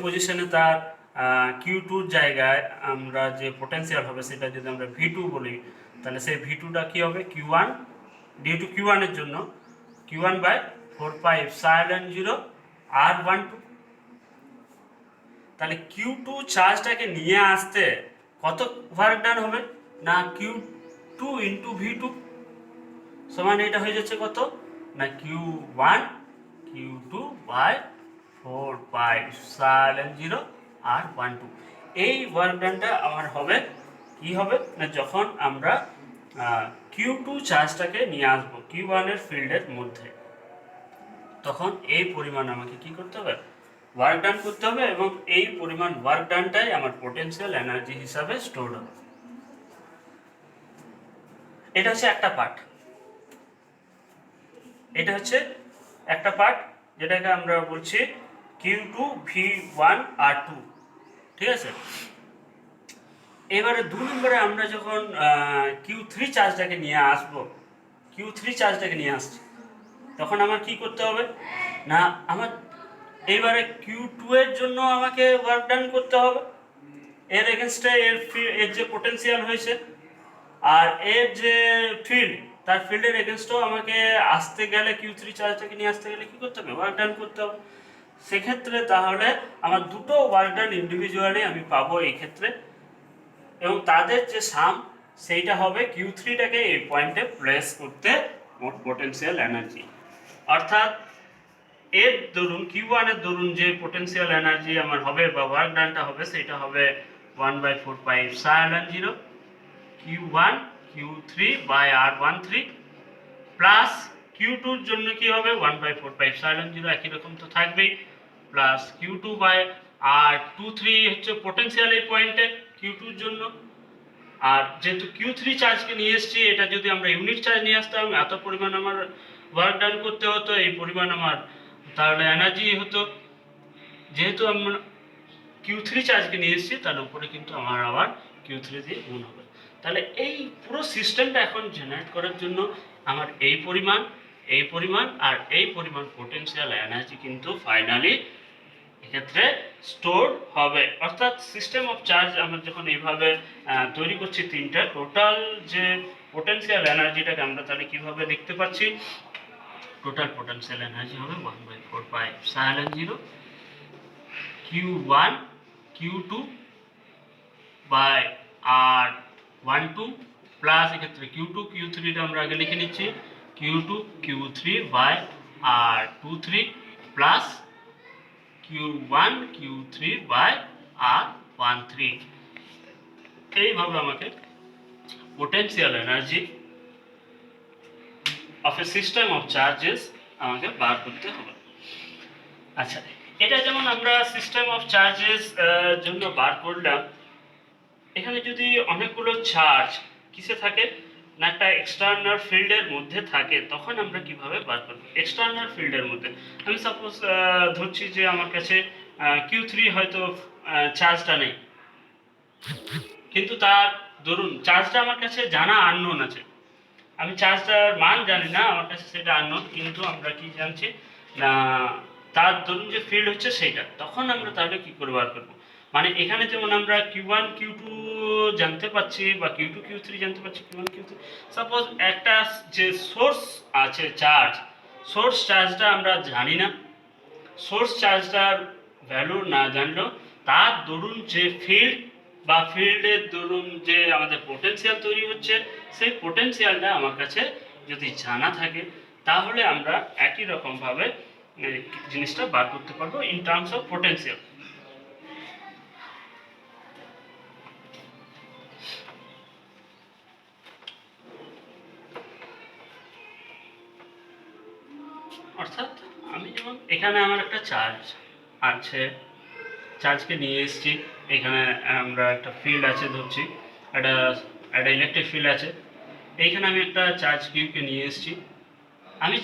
পজিশনে তার কিউ2 জায়গায় আমরা যে পোটেনশিয়াল হবে সেটা যদি আমরা ভি2 বলি, তাহলে সেই ভি2টা কি হবে, কিউ1 ডিউ টু কিউ1 এর জন্য কিউ1 বাই 4πε0 r12। তাহলে কিউ2 চার্জটাকে নিয়ে আসতে কত ওয়ার্ক ডান হবে না, কিউ2 ইন্টু ভি2 সমান এটা হয়ে যাচ্ছে কত না, কিউ1 কিউ2 বাই 4πε0 r12। এই ওয়ার্ক ডানটা আমার হবে কি হবে না, যখন আমরা কিউ2 চার্জটাকে নিয়ে আসবো কিউ1 এর ফিল্ডের মধ্যে, তখন এই পরিমাণ আমাকে কি করতে হবে, ওয়ার্ক ডান করতে হবে, এবং এই পরিমাণ ওয়ার্ক ডানটাই আমার পোটেনশিয়াল এনার্জি হিসাবে স্টোর হবে। এটা হচ্ছে একটা পার্ট, এটা হচ্ছে একটা পার্ট যেটাকে আমরা বলছি কিউ2 ভি1 r2, ঠিক আছে। এবারে 2 নম্বরে আমরা যখন কিউ3 চার্জটাকে নিয়ে আসবো, কিউ3 চার্জটাকে নিয়ে আসছি, তখন আমার কি করতে হবে না, আমার এইবারে কিউ2 এর জন্য আমাকে ওয়ার্ক ডান করতে হবে, এর এগেনস্টে এর যে পোটেনশিয়াল হয়েছে আর এর যে ফিল্ড, তার ফিল্ডের এগেনস্টেও আমাকে আসতে গেলে কিউ3 চার্জটাকে নিয়ে আসতে গেলে কি করতে হবে, ওয়ার্ক ডান করতে হবে। সেক্ষেত্রে তাহলে আমার দুটো ওয়ার্ক ডান ইন্ডিভিজুয়ালি আমি পাবো এই ক্ষেত্রে, এবং তাদের যে সাম সেইটা হবে কিউ3টাকে এই পয়েন্টে প্লেস করতে মোট পোটেনশিয়াল এনার্জি, অর্থাৎ এর দরুন কিউ1 এর দরুন যে পোটেনশিয়াল এনার্জি আমার হবে বা ওয়ার্ক ডানটা হবে সেটা হবে 1/4πε0 কিউ1 কিউ3 বাই r13 প্লাস কিউ2 এর জন্য কি হবে 1/4πε0 একই রকম তো থাকবেই, প্লাস কিউ2 বাই r23 হচ্ছে পোটেনশিয়াল এই পয়েন্টে কিউ2 এর জন্য, আর যেহেতু কিউ3 চার্জকে নিয়ে এসেছি, এটা যদি আমরা ইউনিট চার্জ নিয়ে আসতাম এত পরিমাণ আমার ওয়ার্ক ডান করতে হতো, এই পরিমাণ আমার তাহলে এনার্জি হতো, যেহেতু আমরা কিউ3 চার্জকে নিয়ে এসেছি তার উপরে কিন্তু আমার আবার কিউ3 দিয়ে গুণ হবে। তাহলে এই পুরো সিস্টেমটা এখন জেনারেট করার জন্য আমার এই পরিমাণ আর এই পরিমাণ পোটেনশিয়াল এনার্জি কিন্তু ফাইনালি এক্ষেত্রে স্টোর হবে, অর্থাৎ সিস্টেম অফ চার্জ আমরা যখন এইভাবে তৈরি করছি তিনটা, টোটাল যে পোটেনশিয়াল এনার্জিটাকে আমরা তাহলে কিভাবে দেখতে পাচ্ছি, টোটাল পোটেনশিয়াল এনার্জি হবে 1/4πε0 Q1 Q2 by R12 plus এক্ষেত্রে Q2 Q3টা আমরা আগে লিখে নিচ্ছি Q2 Q3 by R23 plus Q1 Q3 by R13। এইভাবে আমাকে potential energy of a system of charges আমাকে বার করতে হবে। আচ্ছা, এটা যেমন আমরা সিস্টেম অফ চার্জেস জন্য বার করলাম, এখানে যদি অনেকগুলো চার্জ কিসে থাকে না একটা এক্সটার্নাল ফিল্ডের মধ্যে থাকে, তখন আমরা কিভাবে বার করব এক্সটার্নাল ফিল্ডের মধ্যে। আমি সাপোজ ধরছি যে আমার কাছে Q3 হয়তো চার্জটা নেই, কিন্তু তার ধরুন চার্জটা আমার কাছে জানা আননোন আছে, আমি চার্জটার মান জানি না, আমার কাছে সেটা আননোন, কিন্তু আমরা কি জানছি না তার ধরুন যে ফিল্ড হচ্ছে সেইটা, তখন আমরা তাহলে কি করে বার করবো, মানে এখানে যেমন আমরা Q1 Q2 জানতে পাচ্ছি বা Q2 Q3 জানতে পাচ্ছি, Q1 Q3 সাপোজ একটা যে সোর্স আছে চার্জ, সোর্স চার্জটা আমরা জানি না, সোর্স চার্জটার ভ্যালু না জানলেও তার দরুন যে ফিল্ড বা ফিল্ডের দরুন যে আমাদের পোটেনশিয়াল তৈরি হচ্ছে, সেই পোটেনশিয়ালটা আমার কাছে যদি জানা থাকে, তাহলে আমরা একই রকমভাবে জিনিসটা বার করতে পারবো ইন টার্মস অফ পোটেনশিয়াল। অর্থাৎ আমি যেমন এখানে আমার একটা চার্জ আছে, চার্জকে নিয়ে এসেছি, এখানে আমরা একটা ফিল্ড আছে ধরছি, একটা একটা ইলেকট্রিক ফিল্ড আছে, এইখানে আমি একটা চার্জ কিউকে নিয়ে এসেছি। আমি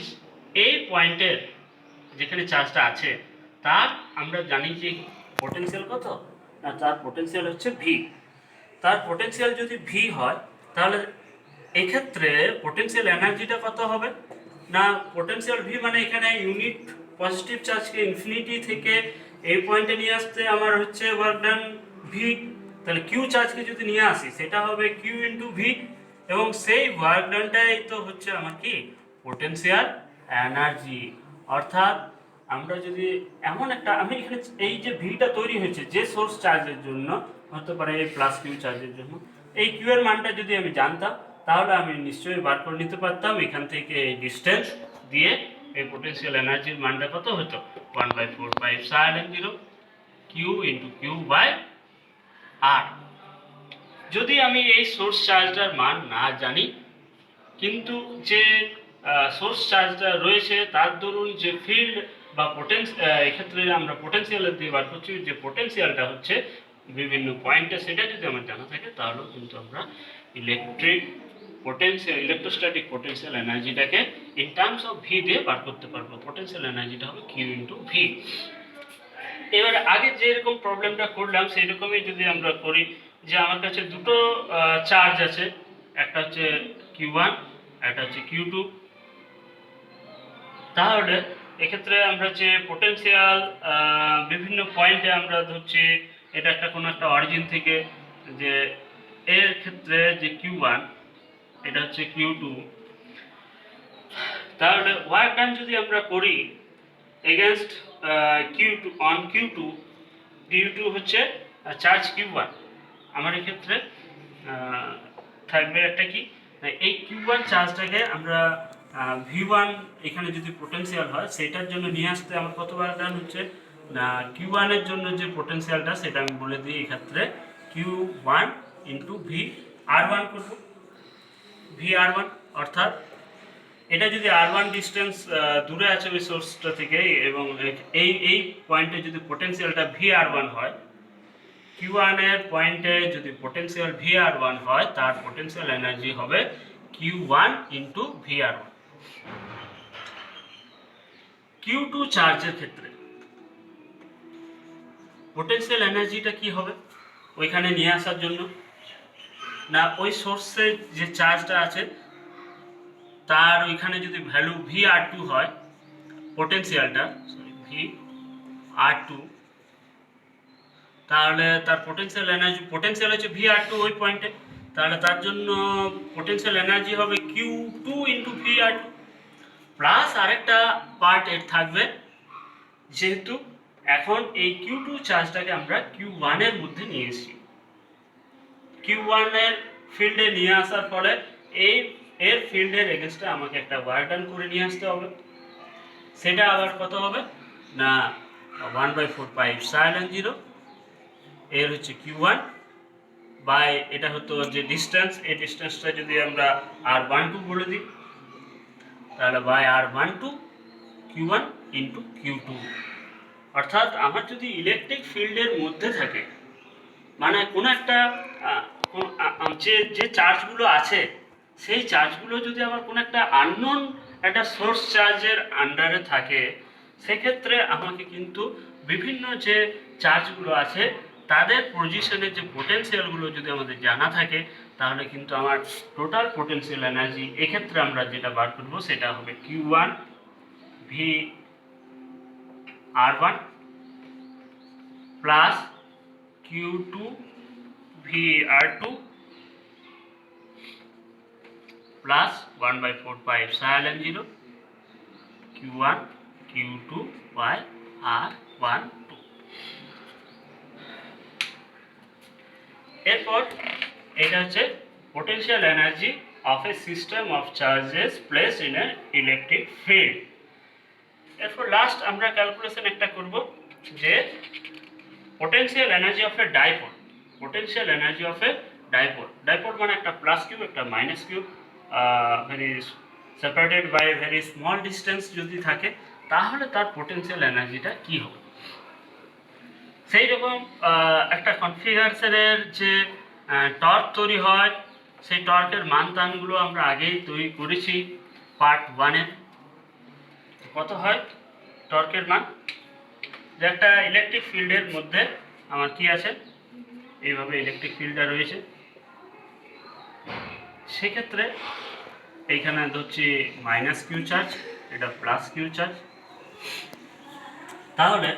এই পয়েন্টের যেখানে চার্জটা আছে তার আমরা জানি যে পোটেনশিয়াল কত, না তার পোটেনশিয়াল হচ্ছে ভি। তার পোটেনশিয়াল যদি ভি হয়, তাহলে এক্ষেত্রে পোটেনশিয়াল এনার্জিটা কত হবে, না পোটেনশিয়াল ভি মানে এখানে ইউনিট পজিটিভ চার্জকে ইনফিনিটি থেকে এই পয়েন্টে নিয়ে আসতে আমার হচ্ছে ওয়ার্ক ডান ভি। তাহলে কিউ চার্জকে যদি নিয়ে আসি সেটা হবে কিউ ইন্টু ভি, এবং সেই ওয়ার্ক ডানটাই তো হচ্ছে আমার কি পোটেনশিয়াল এনার্জি। অর্থাৎ আমরা যদি এমন একটা, আমি এখানে এই যে ভিটা তৈরি হয়েছে যে সোর্স চার্জের জন্য, হতে পারে এই প্লাস কিউ চার্জের জন্য, এই কিউ এর মানটা যদি আমি জানতাম, তাহলে আমি নিশ্চয়ই বার করে নিতে পারতাম এখান থেকে এই ডিস্টেন্স দিয়ে এই পোটেনশিয়াল এনার্জির মানটা কত হতো, 1/4πε0 কিউ ইন্টু কিউ বাই আর। যদি আমি এই সোর্স চার্জটার মান না জানি, কিন্তু যে সোর্স চার্জটা রয়েছে তার দরুন যে ফিল্ড বা এক্ষেত্রে আমরা পোটেনশিয়ালের দিয়ে বার করছি, যে পোটেনশিয়ালটা হচ্ছে বিভিন্ন পয়েন্টে, সেটা যদি আমার জানা থাকে, তাহলেও কিন্তু আমরা ইলেকট্রোস্ট্যাটিক পোটেনশিয়াল এনার্জিটাকে ইন টার্মস অফ ভি দিয়ে বার করতে পারবো। পোটেনশিয়াল এনার্জিটা হবে কিউ ইন্টু ভি। এবার আগে যেরকম প্রবলেমটা করলাম সেই রকমই যদি আমরা করি, যে আমার কাছে দুটো চার্জ আছে, একটা হচ্ছে Q1, একটা হচ্ছে Q2। তাহলে এক্ষেত্রে আমরা যে পোটেনশিয়াল বিভিন্ন পয়েন্টে আমরা ধরছি, এটা একটা কোনো একটা অরিজিন থেকে, যে এর ক্ষেত্রে যে Q1 এটা হচ্ছে Q2, তাহলে ওয়ার্ক ডান যদি আমরা করি against Q2 on Q2, Q2 হচ্ছে চার্জ Q1, আমার এক্ষেত্রে থাকবে একটা কি, এই Q1 চার্জটাকে আমরা V1 এখানে যদি পোটেনশিয়াল হয় সেটার জন্য নিয়ে আসতে আমার কতবার ডান হচ্ছে, না Q1 এর জন্য যে পোটেনশিয়ালটা সেটা আমি বলে দিই, এক্ষেত্রে Q1 ইন্টু VR1 করবো, VR1। অর্থাৎ এটা যদি R1 ডিস্টেন্স দূরে আছে ওই সোর্সটা থেকে, এবং এই পয়েন্টে যদি পোটেনশিয়ালটা VR1 হয়, Q1 এর পয়েন্টে যদি পোটেনশিয়াল VR1 হয়, তার পোটেনশিয়াল এনার্জি হবে Q1 ইন্টু VR1। Q2 চার্জের ক্ষেত্রে পোটেনশিয়াল এনার্জিটা কি হবে ওইখানে নিয়ে আসার জন্য, না ওই সোর্সের যে চার্জটা আছে তার ওইখানে যদি ভ্যালু VR2 হয়, পোটেনশিয়ালটা VR2, তাহলে তার পোটেনশিয়াল হচ্ছে VR2 ওই পয়েন্টে, তাহলে তার জন্য পোটেনশিয়াল এনার্জি হবে Q2 ইন্টু VR2, প্লাস আরেকটা পার্ট এর থাকবে, যেহেতু এখন এই Q2 চার্জটাকে আমরা Q1 এর মধ্যে নিয়ে এসেছি, Q1 এর ফিল্ডে নিয়ে আসার ফলে এর ফিল্ডের এগেনস্টে আমাকে একটা ওয়ার্ক ডান করে নিয়ে আসতে হবে। সেটা আবার কত হবে, না 1/4πε0 এর হচ্ছে Q1 বাই এটা হতো যে ডিস্টেন্স, এই ডিস্টেন্সটা যদি আমরা R12 বলে দিই, তাহলে by R12 Q1 into Q2। অর্থাৎ আমার যদি ইলেকট্রিক ফিল্ডের মধ্যে থাকে, মানে কোনো একটা যে চার্জগুলো আছে সেই চার্জগুলো যদি আমার কোনো একটা আননোন একটা সোর্স চার্জের আন্ডারে থাকে, সেক্ষেত্রে আমাকে কিন্তু বিভিন্ন যে চার্জগুলো আছে তাদের পজিশনের যে পোটেনশিয়ালগুলো যদি আমাদের জানা থাকে, তাহলে কিন্তু আমার টোটাল পোটেনশিয়াল এনার্জি এক্ষেত্রে আমরা যেটা বার করবো সেটা হবে Q1 VR1 plus Q2 VR2 plus 1/4πε0 Q1 Q2 by R12। এরপর এটা হচ্ছে potential energy of a system of charges placed in an electric field. এরপর লাস্ট আমরা ক্যালকুলেশন একটা করব যে potential energy of a dipole. Potential energy of a dipole. Dipole মানে একটা প্লাস কিউ একটা minus q very separated by very small distance যদি থাকে তাহলে তার পোটেনশিয়াল এনার্জিটা কি হবে। সেই রকম একটা কনফিগারেশনের যে টর্ক তৈরি হয় সেই টর্কের মান টানগুলো আমরা আগেই তৈরি করেছি পার্ট 1-এ। কত হয় টর্কের মান, যে একটা ইলেকট্রিক ফিল্ডের মধ্যে আমার কি আছে, এইভাবে ইলেকট্রিক ফিল্ডটা রয়েছে, সেক্ষেত্রে এইখানে ধরছি মাইনাস কিউ চার্জ, এটা প্লাস কিউ চার্জ, তাহলে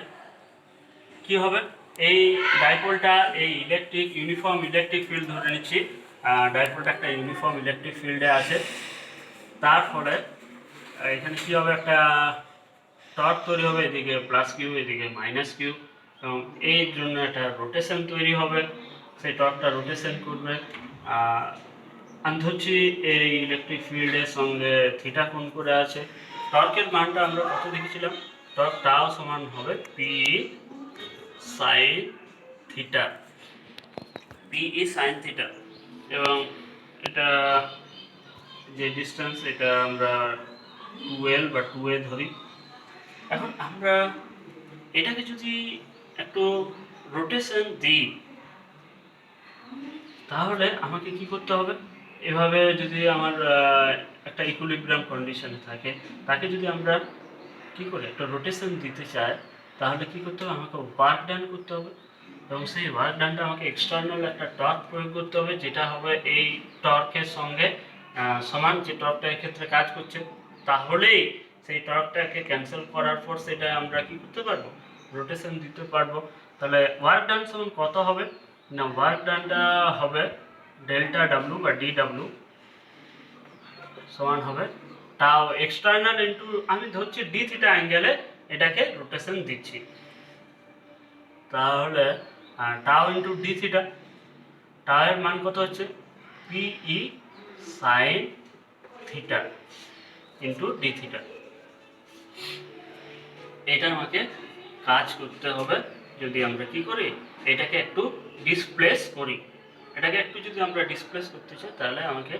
কি হবে এই ডাইপোলটা এই ইলেকট্রিক ইউনিফর্ম ইলেকট্রিক ফিল্ড ধরে নিচ্ছি, ডাইপোলটা একটা ইউনিফর্ম ইলেকট্রিক ফিল্ডে আছে, তার ফলে এখানে কি হবে একটা টর্ক তৈরি হবে, এদিকে প্লাস কিউ এদিকে মাইনাস কিউ, এবং এই জন্য একটা রোটেশন তৈরি হবে, সেই টর্কটা রোটেশন করবে। আমি ধরছি এই ইলেকট্রিক ফিল্ডের সঙ্গে থিটা কোণ করে আছে, টর্কের মানটা আমরা কত দেখেছিলাম, টর্ক টাও সমান হবে P sine theta, P E sine theta, এবং এটা যে ডিস্টেন্স এটা আমরা 2L বা 2A ধরি। এখন আমরা এটাকে যদি একটু রোটেশন দিই তাহলে আমাকে কি করতে হবে, এভাবে যদি আমার একটা ইকুইলিব্রিয়াম কন্ডিশনে থাকে তাকে যদি আমরা কি করে একটা রোটেশন দিতে চাই তাহলে কি করতে হবে, আমাকে ওয়ার্ক ডান করতে হবে, এবং সেই ওয়ার্ক ডানটা আমাকে এক্সটার্নাল একটা টর্ক প্রয়োগ করতে হবে, যেটা হবে এই টর্কের সঙ্গে সমান, যে টর্কটা এক্ষেত্রে কাজ করছে, তাহলেই সেই টর্কটাকে ক্যান্সেল করার পর সেটা আমরা কি করতে পারবো, রোটেশন দিতে পারবো। তাহলে ওয়ার্ক ডান সমান কত হবে না, ওয়ার্ক ডানটা হবে ডেল্টা ডাব্লু বা ডি ডাব্লু সমান হবে টাও এক্সটার্নাল ইন্টু, আমি ধরছি ডি থিটা অ্যাঙ্গেলে এটাকে রোটেশন দিচ্ছি, তাহলে টাও ইন্টু ডি থিটা, টাও এর মান কত হচ্ছে P E sine theta into D theta. এটা আমাকে কাজ করতে হবে, যদি আমরা কি করি এটাকে একটু ডিসপ্লেস করি, এটাকে একটু যদি আমরা ডিসপ্লেস করতে চাই তাহলে আমাকে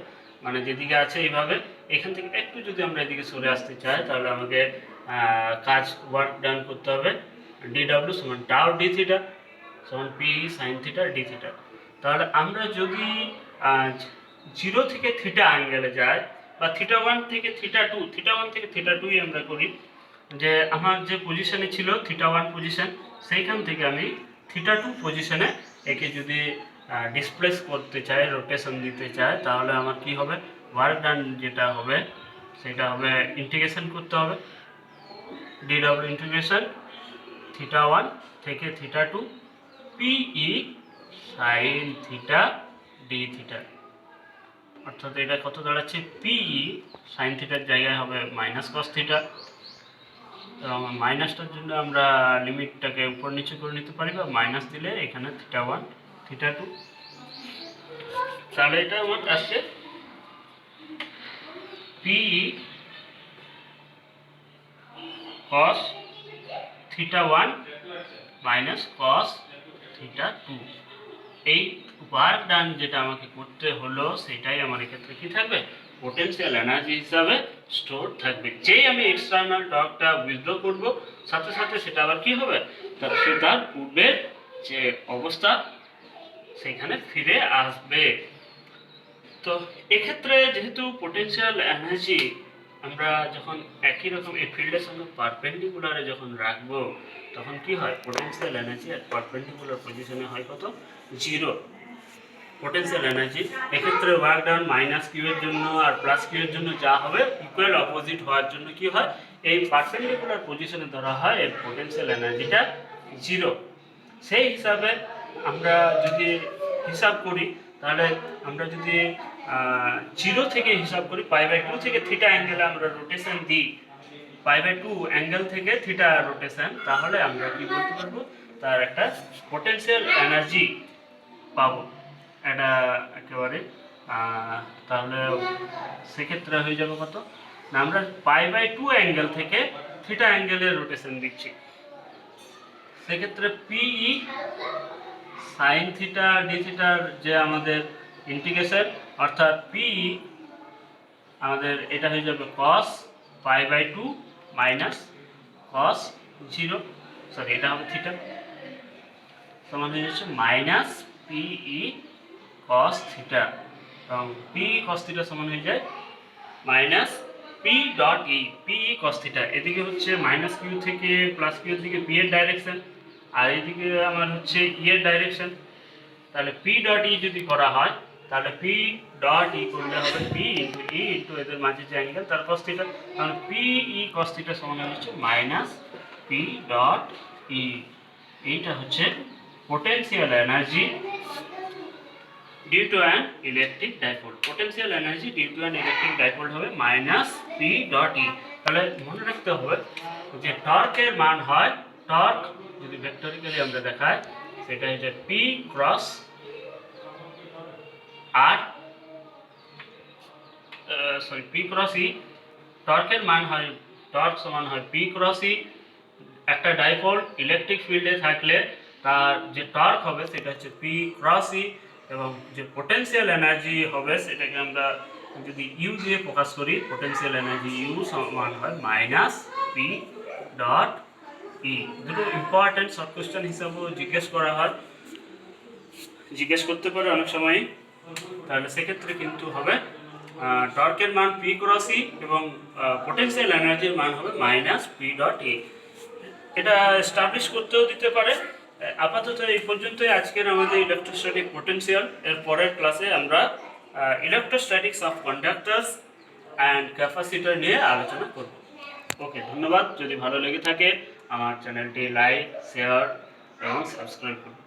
মানে যেদিকে আছে এইভাবে এখান থেকে একটু যদি আমরা এদিকে সরে আসতে চাই তাহলে আমাকে কাজ ওয়ার্ক ডান করতে হবে, ডি ডাব্লিউ সমান টাও ডি থিটা সমান P sine theta D theta. তাহলে আমরা যদি 0 থেকে থিটা অ্যাঙ্গেলে যাই বা থিটা 1 থেকে থিটা 2, থিটা 1 থেকে থিটা 2 আমরা করি, যে আমার যে পজিশনে ছিল থিটা 1 পজিশন, সেইখান থেকে আমি থিটা 2 পজিশনে একে যদি ডিসপ্লেস করতে চাই, রোটেশন দিতে চাই, তাহলে আমার কি হবে, ওয়ার্ক ডান যেটা হবে সেটা হবে ইন্টিগ্রেশন করতে হবে, ডি ডাব্লিউ ইন্টিগ্রেশন থিটা 1 থেকে theta 2 P E sine theta D theta, অর্থাৎ এটা কত দাঁড়াচ্ছে পিই সাইন থিটার জায়গায় হবে মাইনাস কস থিটা, এবং মাইনাসটার জন্য আমরা লিমিটটাকে উপর নিচে করে নিতে পারি বা মাইনাস দিলে এখানে থিটা 1 থিটা 2, তাহলে এটা আমার আসছে P E cos theta 1 minus cos theta 2। এই ওয়ার্ক ডান যেটা আমাকে করতে হলো সেটাই আমার এক্ষেত্রে কি থাকবে, পোটেনশিয়াল এনার্জি হিসাবে স্টোর থাকবে। যেই আমি এক্সটার্নাল টর্কটা উইথড্র করব সাথে সাথে সেটা আবার কি হবে, তার পূর্বের যে অবস্থা সেখানে ফিরে আসবে। তো এক্ষেত্রে যেহেতু পোটেনশিয়াল এনার্জি আমরা যখন একই রকম এই ফিল্ডের সঙ্গে পারপেন্ডিকুলারে যখন রাখবো তখন কি হয়, পোটেনশিয়াল এনার্জি আর পারপেন্ডিকুলার পজিশনে হয় কত, 0 পোটেনশিয়াল এনার্জি। এক্ষেত্রে ওয়ার্ক ডাউন মাইনাস কিউ এর জন্য আর প্লাস কিউ এর জন্য যা হবে ইকুয়াল অপোজিট হওয়ার জন্য কি হয়, এই পারপেন্ডিকুলার পজিশনে ধরা হয় এর পোটেনশিয়াল এনার্জিটা 0। সেই হিসাবে আমরা যদি হিসাব করি তাহলে আমরা যদি 0 থেকে হিসাব করি π/2 থেকে থিটা অ্যাঙ্গেলে আমরা রোটেশন দিই, π/2 অ্যাঙ্গেল থেকে থিটা রোটেশন, তাহলে আমরা কি বলতে পারবো, তার একটা পোটেনশিয়াল এনার্জি পাবো। এটা একেবারে তাহলে সেক্ষেত্রে হয়ে যাবে কত না, আমরা π/2 অ্যাঙ্গেল থেকে থিটা অ্যাঙ্গেলের রোটেশন দিচ্ছি, সেক্ষেত্রে পিই সাইন থিটা ডি থিটার যে আমাদের ইন্টিগ্রেশন, অর্থাৎ পিই আমাদের এটা হয়ে যাবে cos π/2 মাইনাস cos 0, সরি এটা হবে থিটা, সমান হয়ে যাচ্ছে মাইনাস পিই cos থিটা, এবং পিই cos থিটা সমান হয়ে যায় মাইনাস পি ডট ই, পিই cos থিটা। এদিকে হচ্ছে মাইনাস কিউ থেকে প্লাস কিউ দিকে পি এর ডাইরেকশন, আর এদিকে আমার হচ্ছে ই এর ডাইরেকশন। তাহলে পি ডট ই যদি করা হয় তাহলে পি ডট ই করলে হবে পি ইন্টু ই ইন্টু এদের মাঝে যে অ্যাঙ্গেল তার cos থিটা, তাহলে পি ই cos থিটা সমান হচ্ছে মাইনাস পি ডট ই। এইটা হচ্ছে potential energy due to an electric dipole. Potential energy due to an electric dipole হবে মাইনাস পি ডট ই। তাহলে মনে রাখতে হবে যে টর্কের মান হয়, টর্ক যদি ভেক্টরিক্যালি আমরা দেখাই সেটা হচ্ছে পি ক্রস আর সরি পি ক্রস ই, টর্কের মান হয়, টর্ক সমান হয় পি ক্রস ই। একটা ডাইপোল ইলেকট্রিক ফিল্ডে থাকলে তার যে টর্ক হবে সেটা হচ্ছে পি ক্রস ই, এবং যে পোটেনশিয়াল এনার্জি হবে সেটাকে আমরা যদি ইউ দিয়ে প্রকাশ করি, পোটেনশিয়াল এনার্জি ইউ সমান হয় মাইনাস পি ডট ই। দুটো ইম্পর্টেন্ট শর্ট কোশ্চেন হিসাবেও জিজ্ঞেস করতে পারে অনেক সময়। তাহলে সেক্ষেত্রে কিন্তু হবে টর্কের মান পি ক্রস ই এবং পোটেনশিয়াল এনার্জির মান হবে মাইনাস পি ডট ই। এটা এস্টাবলিশ করতেও দিতে পারে। আপাতত এই পর্যন্তই আজকের আমাদের ইলেকট্রোস্ট্যাটিক পোটেনশিয়াল। এর পরের ক্লাসে আমরা ইলেকট্রোস্ট্যাটিক্স অফ কন্ডাক্টরস অ্যান্ড ক্যাপাসিটর নিয়ে আলোচনা করব। ওকে, ধন্যবাদ। যদি ভালো লেগে থাকে আমার চ্যানেলটি লাইক, শেয়ার এবং সাবস্ক্রাইব করুন।